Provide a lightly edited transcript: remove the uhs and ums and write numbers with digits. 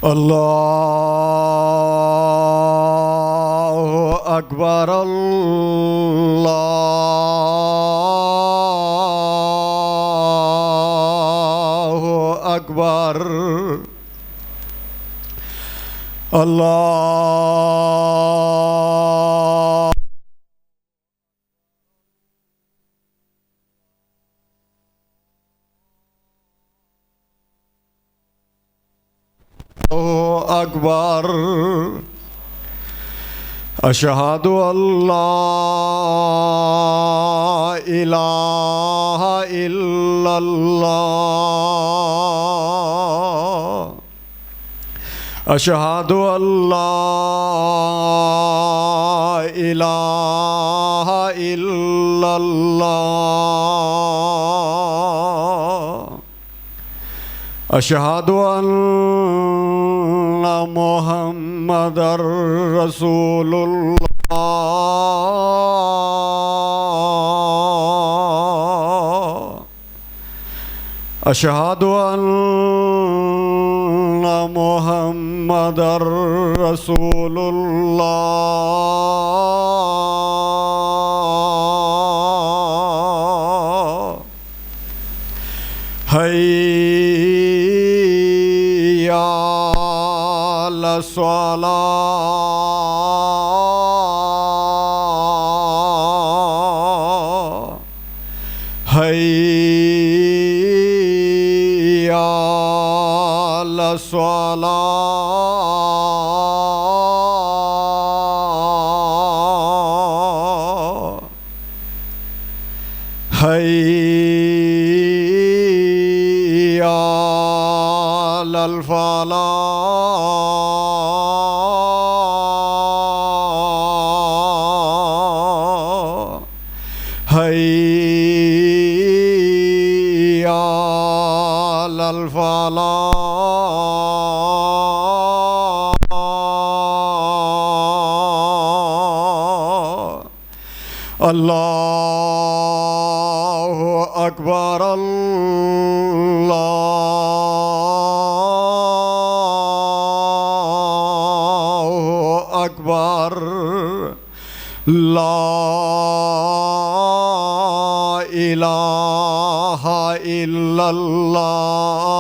अल्लाहु अकबर अल्लाहु अकबर अल्लाहु अकबर अशहदु अल्ला इलाहा इल्लल्लाह अशहदु अल्ला इलाहा इल्लल्लाह अशहदु अन्ना मुहम्मदर रसूलुल्लाह अशहदु अन्ना मुहम्मदर रसूलुल्लाह हैया अला सलाह हैया अला सलाह हैया अल फलाह हैया अल फलाह अल्लाहु अकबर अल्लाहु अकबर ला इलाहा इल्लल्लाह